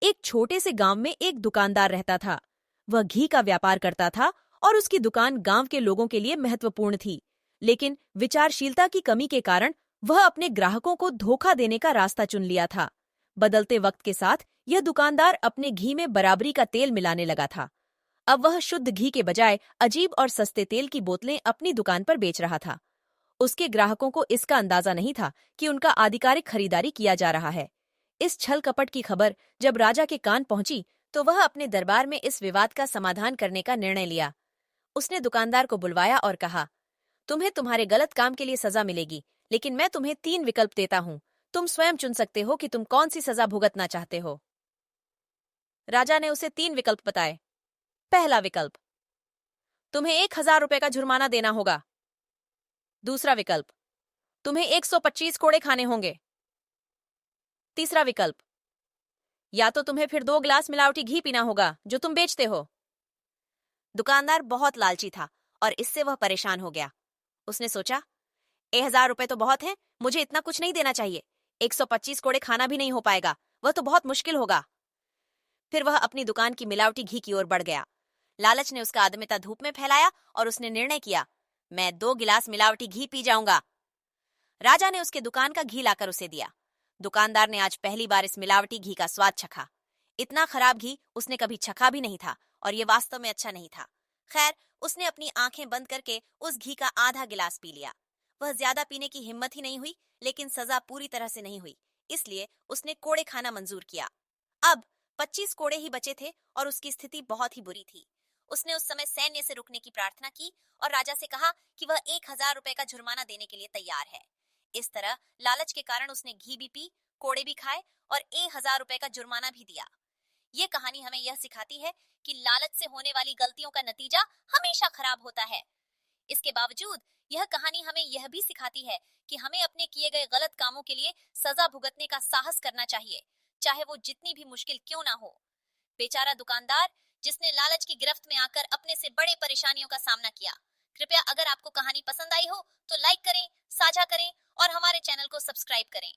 एक छोटे से गांव में एक दुकानदार रहता था। वह घी का व्यापार करता था और उसकी दुकान गांव के लोगों के लिए महत्वपूर्ण थी। लेकिन विचारशीलता की कमी के कारण वह अपने ग्राहकों को धोखा देने का रास्ता चुन लिया था। बदलते वक्त के साथ यह दुकानदार अपने घी में बराबरी का तेल मिलाने लगा था। अब वह शुद्ध घी के बजाय अजीब और सस्ते तेल की बोतलें अपनी दुकान पर बेच रहा था। उसके ग्राहकों को इसका अंदाजा नहीं था कि उनका आधिकारिक खरीदारी किया जा रहा है। इस छल कपट की खबर जब राजा के कान पहुंची तो वह अपने दरबार में इस विवाद का समाधान करने का निर्णय लिया। उसने दुकानदार को बुलवाया और कहा, तुम्हें तुम्हारे गलत काम के लिए सजा मिलेगी, लेकिन मैं तुम्हें 3 विकल्प देता हूँ। तुम स्वयं चुन सकते हो कि तुम कौन सी सजा भुगतना चाहते हो। राजा ने उसे 3 विकल्प बताए। पहला विकल्प, तुम्हें 1000 रुपए का जुर्माना देना होगा। दूसरा विकल्प, तुम्हें 125 कोड़े खाने होंगे। तीसरा विकल्प, या तो तुम्हें फिर 2 गिलास मिलावटी घी पीना होगा जो तुम बेचते हो। दुकानदार बहुत लालची था और इससे वह परेशान हो गया। उसने सोचा, 1000 रुपए तो बहुत है, मुझे इतना कुछ नहीं देना चाहिए। 125 कोड़े खाना भी नहीं हो पाएगा, वह तो बहुत मुश्किल होगा। फिर वह अपनी दुकान की मिलावटी घी की ओर बढ़ गया। लालच ने उसका अदमिता धूप में फैलाया और उसने निर्णय किया, मैं 2 गिलास मिलावटी घी पी जाऊंगा। राजा ने उसके दुकान का घी लाकर उसे दिया। दुकानदार ने आज पहली बार इस मिलावटी घी का स्वाद चखा। इतना खराब घी उसने कभी चखा भी नहीं था और ये वास्तव में अच्छा नहीं था। खैर, उसने अपनी आंखें बंद करके उस घी का आधा गिलास पी लिया। वह ज्यादा पीने की हिम्मत ही नहीं हुई, लेकिन सजा पूरी तरह से नहीं हुई, इसलिए उसने कोड़े खाना मंजूर किया। अब 25 कोड़े ही बचे थे और उसकी स्थिति बहुत ही बुरी थी। उसने उस समय सैन्य से रुकने की प्रार्थना की और राजा से कहा कि वह 1000 रुपए का जुर्माना देने के लिए तैयार है। इस तरह लालच के कारण उसने घी भी पी, कोड़े भी खाए और 1000 रुपए का जुर्माना भी दिया। ये कहानी हमें यह सिखाती है कि लालच से होने वाली गलतियों का नतीजा हमेशा खराब होता है। इसके बावजूद यह कहानी हमें यह भी सिखाती है कि हमें अपने किए गए गलत कामों के लिए सजा भुगतने का साहस करना चाहिए, चाहे वो जितनी भी मुश्किल क्यों ना हो। बेचारा दुकानदार जिसने लालच की गिरफ्त में आकर अपने से बड़े परेशानियों का सामना किया। कृपया अगर आपको कहानी पसंद आई हो तो लाइक करें, साझा करें और हमारे चैनल को सब्सक्राइब करें।